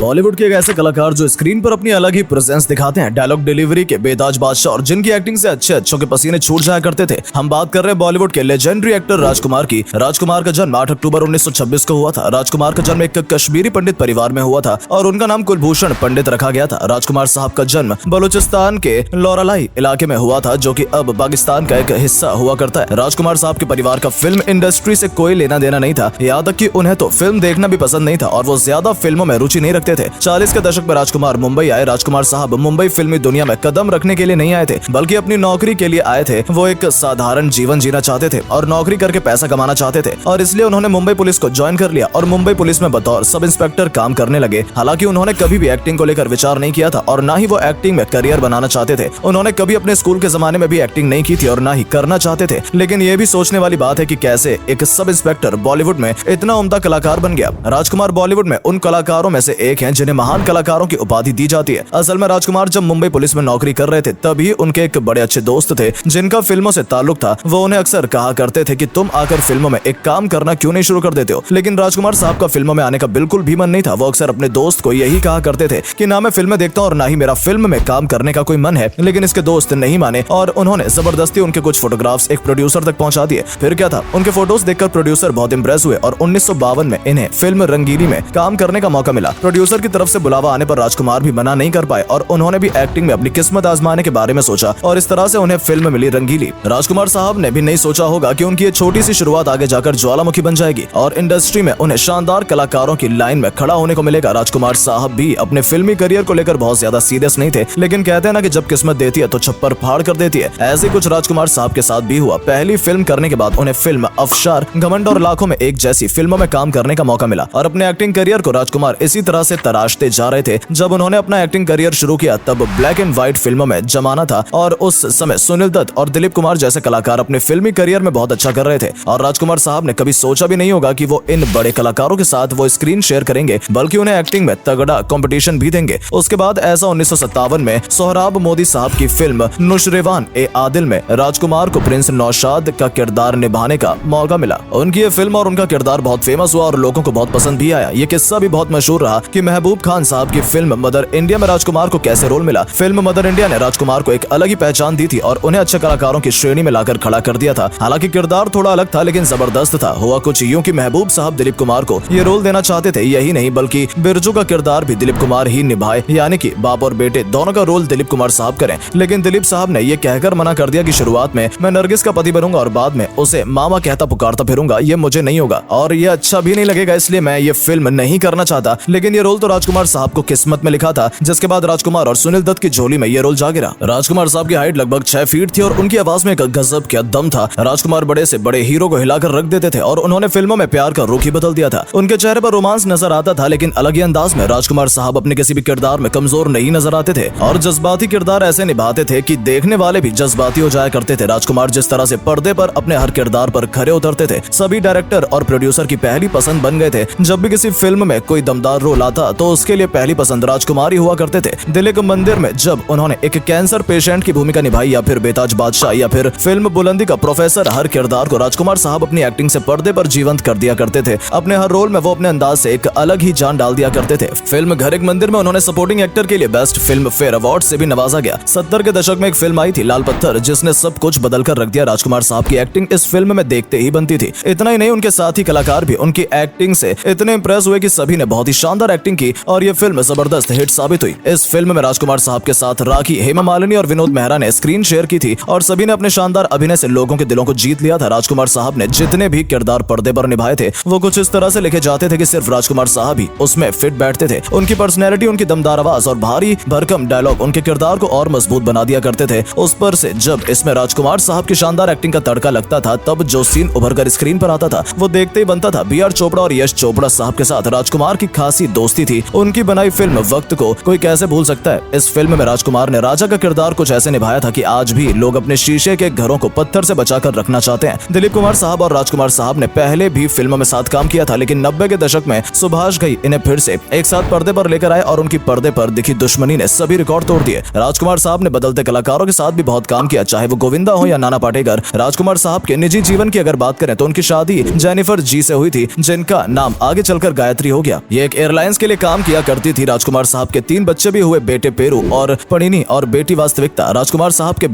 बॉलीवुड के एक ऐसे कलाकार जो स्क्रीन पर अपनी अलग ही प्रेजेंस दिखाते हैं, डायलॉग डिलीवरी के बेताज बादशाह और जिनकी एक्टिंग से अच्छे अच्छों के पसीने छूट जाया करते थे। हम बात कर रहे हैं बॉलीवुड के लेजेंडरी एक्टर राजकुमार की। राजकुमार का जन्म 8 अक्टूबर 1926 को हुआ था। राजकुमार का जन्म एक कश्मीरी पंडित परिवार में हुआ था और उनका नाम कुलभूषण पंडित रखा गया था। राजकुमार साहब का जन्म बलूचिस्तान के लौरालाई इलाके में हुआ था, जो कि अब पाकिस्तान का एक हिस्सा हुआ करता है। राजकुमार साहब के परिवार का फिल्म इंडस्ट्री से कोई लेना देना नहीं था, यहाँ तक कि उन्हें तो फिल्म देखना भी पसंद नहीं था और वो ज्यादा फिल्मों में रुचि नहीं रखते थे। 40 के दशक में राजकुमार मुंबई आए। राजकुमार साहब मुंबई फिल्मी दुनिया में कदम रखने के लिए नहीं आए थे, बल्कि अपनी नौकरी के लिए आए थे। वो एक साधारण जीवन जीना चाहते थे और नौकरी करके पैसा कमाना चाहते थे, और इसलिए उन्होंने मुंबई पुलिस को ज्वाइन कर लिया और मुंबई पुलिस में बतौर सब इंस्पेक्टर काम करने लगे। हालांकि उन्होंने कभी भी एक्टिंग को लेकर विचार नहीं किया था और ना ही वो एक्टिंग में करियर बनाना चाहते थे। उन्होंने कभी अपने स्कूल के जमाने में भी एक्टिंग नहीं की थी और ना ही करना चाहते थे। लेकिन ये भी सोचने वाली बात है कि कैसे एक सब इंस्पेक्टर बॉलीवुड में इतना उम्दा कलाकार बन गया। राजकुमार बॉलीवुड में उन कलाकारों में से एक हैं जिन्हें महान कलाकारों की उपाधि दी जाती है। असल में राजकुमार जब मुंबई पुलिस में नौकरी कर रहे थे, तभी उनके एक बड़े अच्छे दोस्त थे जिनका फिल्मों से ताल्लुक था। वो उन्हें अक्सर कहा करते थे कि तुम आकर फिल्मों में एक काम करना क्यों नहीं शुरू कर देते हो। लेकिन राजकुमार साहब का फिल्मों में आने का बिल्कुल भी मन नहीं था। वो अक्सर अपने दोस्त को यही कहा करते थे कि ना मैं फिल्में देखता हूँ और ना ही मेरा फिल्म में काम करने का कोई मन है। लेकिन इसके दोस्त नहीं माने और उन्होंने जबरदस्ती उनके कुछ फोटोग्राफ्स एक प्रोड्यूसर तक पहुंचा दिए। फिर क्या था, उनके फोटोज देखकर प्रोड्यूसर बहुत इंप्रेस हुए और 1952 में इन्हें फिल्म रंगीली में काम करने का मौका मिला। प्रोड्यूसर की तरफ से बुलावा आने पर राजकुमार भी मना नहीं कर पाए और उन्होंने भी एक्टिंग में अपनी किस्मत आजमाने के बारे में सोचा और इस तरह से उन्हें फिल्म मिली रंगीली। राजकुमार साहब ने भी नहीं सोचा होगा कि उनकी ये छोटी सी शुरुआत आगे जाकर ज्वालामुखी बन जाएगी और इंडस्ट्री में उन्हें शानदार कलाकारों की लाइन में खड़ा होने को मिलेगा। राजकुमार साहब भी अपने फिल्मी करियर को लेकर बहुत ज्यादा सीरियस नहीं थे, लेकिन कहते हैं ना कि जब किस्मत देती है तो छप्पर फाड़ कर देती है। ऐसे कुछ राजकुमार साहब के साथ भी हुआ। पहली फिल्म करने के बाद उन्हें फिल्म अफशार, घमंड और लाखों में एक जैसी फिल्मों में काम करने का मौका मिला और अपने एक्टिंग करियर को राजकुमार इसी तरह से तराशते जा रहे थे। जब उन्होंने अपना एक्टिंग करियर शुरू किया तब ब्लैक एंड व्हाइट फिल्मों में जमाना था और उस समय सुनील दत्त और दिलीप कुमार जैसे कलाकार अपने फिल्मी करियर में बहुत अच्छा कर रहे थे और राजकुमार साहब ने कभी सोचा भी नहीं होगा कि वो इन बड़े कलाकारों के साथ वो स्क्रीन शेयर करेंगे, बल्कि उन्हें एक्टिंग में तगड़ा कंपटीशन भी देंगे। उसके बाद ऐसा 1957 में सोहराब मोदी साहब की फिल्म नुशरेवान ए आदिल में राजकुमार को प्रिंस नौशाद का किरदार निभाने का मौका मिला। उनकी ये फिल्म और उनका किरदार बहुत फेमस हुआ और लोगों को बहुत पसंद भी आया। ये किस्सा भी बहुत मशहूर रहा कि महबूब खान साहब की फिल्म मदर इंडिया में राजकुमार को कैसे रोल मिला। फिल्म मदर इंडिया ने राजकुमार को एक अलग ही पहचान दी थी और उन्हें अच्छे कलाकारों की श्रेणी में लाकर खड़ा कर दिया था। हालांकि किरदार थोड़ा अलग था लेकिन जबरदस्त था। हुआ कुछ यूं कि महबूब साहब दिलीप कुमार को ये रोल देना चाहते थे। यही नहीं बल्कि बिरजू का किरदार भी दिलीप कुमार ही निभाए, यानी कि बाप और बेटे दोनों का रोल दिलीप कुमार साहब करें। लेकिन दिलीप साहब ने ये कहकर मना कर दिया कि शुरुआत में मैं नरगिस का पति बनूंगा और बाद में उसे मामा कहता पुकारता फिरूंगा, ये मुझे नहीं होगा और ये अच्छा भी नहीं लगेगा, इसलिए मैं ये फिल्म नहीं करना चाहता। लेकिन ये रोल तो राजकुमार साहब को किस्मत में लिखा था, जिसके बाद राजकुमार और सुनील दत्त की झोली में ये रोल जा गिरा। राजकुमार साहब की हाइट लगभग 6 फीट थी और उनकी आवाज में एक गजब का दम था। राजकुमार बड़े से बड़े हीरो को हिलाकर रख देते थे और उन्होंने फिल्मों में प्यार का रुख ही बदल दिया था। उनके चेहरे पर रोमांस नजर आता था, लेकिन अलग ही अंदाज में। राजकुमार साहब अपने किसी भी किरदार में कमजोर नहीं नजर आते थे और जज्बाती किरदार ऐसे निभाते थे कि देखने वाले भी जज्बाती हो जाया करते थे। राजकुमार जिस तरह से पर्दे पर अपने हर किरदार पर खरे उतरते थे, सभी डायरेक्टर और प्रोड्यूसर की पहली पसंद बन गए थे। जब भी किसी फिल्म में कोई दमदार रोल आता तो उसके लिए पहली पसंद राजकुमार ही हुआ करते थे। दिल के मंदिर में जब उन्होंने एक कैंसर पेशेंट की भूमिका निभाई, या फिर बेताज बादशाह, या फिर फिल्म बुलंदी का प्रोफेसर, हर किरदार को राजकुमार साहब अपनी एक्टिंग से पर्दे पर जीवंत कर दिया करते थे। अपने हर रोल में वो अपने अंदाज से एक अलग ही जान डाल दिया करते थे। फिल्म घर एक मंदिर में उन्होंने सपोर्टिंग एक्टर के लिए बेस्ट फिल्म फेयर अवार्ड से भी नवाजा गया। 70 के दशक में एक फिल्म आई थी लाल पत्थर, जिसने सब कुछ बदल कर रख दिया। राजकुमार साहब की एक्टिंग इस फिल्म में देखते ही बनती थी। इतना ही नहीं, उनके साथी कलाकार भी उनकी एक्टिंग से इतने इंप्रेस हुए कि सभी ने बहुत ही शानदार एक्टिंग की और ये फिल्म जबरदस्त हिट साबित हुई। इस फिल्म में राजकुमार साहब के साथ राखी, हेमा मालिनी और विनोद मेहरा ने स्क्रीन शेयर की थी और सभी ने अपने शानदार अभिनय से लोगों के दिलों को जीत लिया था। राजकुमार साहब ने जितने भी किरदार पर्दे पर निभाए थे वो कुछ इस तरह से लिखे जाते थे कि सिर्फ राजकुमार साहब ही उसमें फिट बैठते थे। उनकी पर्सनैलिटी, उनकी दमदार आवाज और भारी भरकम डायलॉग उनके किरदार को और मजबूत बना दिया करते थे। उस पर से जब इसमें राजकुमार साहब की शानदार एक्टिंग का तड़का लगता था, तब जो सीन उभर कर स्क्रीन पर आता था वो देखते ही बनता था। बी.आर. चोपड़ा और यश चोपड़ा साहब के साथ राजकुमार की खासी दोस्ती थी। उनकी बनाई फिल्म वक्त को कोई कैसे भूल सकता है। इस फिल्म में राजकुमार ने राजा का किरदार कुछ ऐसे निभाया था कि आज भी लोग अपने शीशे के घरों को पत्थर से बचाकर रखना चाहते हैं। दिलीप कुमार साहब और राजकुमार साहब ने पहले भी फिल्मों में साथ काम किया था, लेकिन 90 के दशक में सुभाष घई इन्हें फिर से एक साथ पर्दे पर लेकर आए और उनकी पर्दे पर दिखी दुश्मनी ने सभी रिकॉर्ड तोड़ दिए। राजकुमार साहब ने बदलते कलाकारों के साथ भी बहुत काम किया, चाहे वो गोविंदा हो या नाना पाटेकर। राजकुमार साहब के निजी जीवन की अगर बात करें तो उनकी शादी जेनिफर जी से हुई थी, जिनका नाम आगे चलकर गायत्री हो गया। ये एक एयरलाइंस के लिए लिए काम किया करती थी। राजकुमार साहब के 3 बच्चे भी हुए, बेटे पेरू और पणिनी और बेटी वास्तविकता। राजकुमार साहब के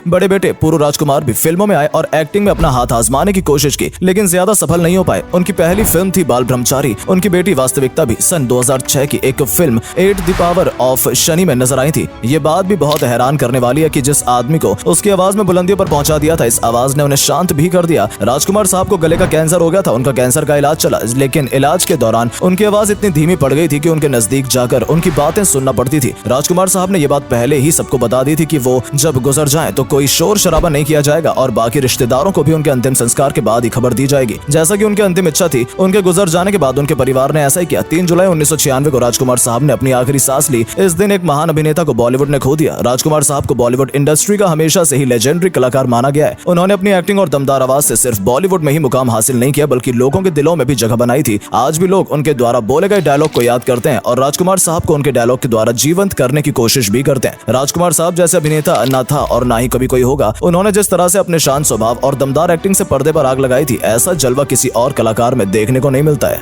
बड़े बेटे पूरू राजकुमार भी फिल्मों में आए और एक्टिंग में अपना हाथ आजमाने की कोशिश की, लेकिन ज्यादा सफल नहीं हो पाए। उनकी पहली फिल्म थी बाल ब्रह्मचारी। उनकी बेटी वास्तविकता भी सन 2006 की एक film 8 the power of Shani में नजर आई थी। ये बात भी बहुत हैरान करने वाली है कि जिस आदमी को उसकी आवाज में बुलंदियों पर पहुंचा दिया था, इस आवाज ने उन्हें शांत भी कर दिया। राजकुमार साहब को गले का कैंसर हो गया था। उनका कैंसर का इलाज चला, लेकिन इलाज के दौरान उनकी आवाज इतनी धीमी पड़ गई थी कि उनके नजदीक जाकर उनकी बातें सुनना पड़ती थी। राजकुमार साहब ने ये बात पहले ही सबको बता दी थी कि वो जब गुजर जाएं तो कोई शोर शराबा नहीं किया जाएगा और बाकी रिश्तेदारों को भी उनके अंतिम संस्कार के बाद ही खबर दी जाएगी। जैसा कि उनकी अंतिम इच्छा थी, उनके गुजर जाने के बाद उनके परिवार ने ऐसा ही किया। 3 जुलाई 1996 को राजकुमार साहब ने अपनी आखिरी सांस ली। इस दिन एक महान अभिनेता को बॉलीवुड ने खो दिया। राजकुमार साहब को बॉलीवुड इंडस्ट्री का हमेशा से ही लेजेंडरी कलाकार माना गया है। उन्होंने अपनी एक्टिंग और दमदार आवाज से सिर्फ बॉलीवुड में ही मुकाम हासिल नहीं किया, बल्कि लोगों के दिलों में भी जगह बनाई थी। आज भी लोग उनके द्वारा बोले गए डायलॉग को याद करते हैं और राजकुमार साहब को उनके डायलॉग के द्वारा जीवंत करने की कोशिश भी करते हैं। राजकुमार साहब जैसे अभिनेता न था और ना ही कभी कोई होगा। उन्होंने जिस तरह से अपने शांत स्वभाव और दमदार एक्टिंग से पर्दे पर आग लगाई थी, ऐसा जलवा किसी और कलाकार में देखने को नहीं मिलता है।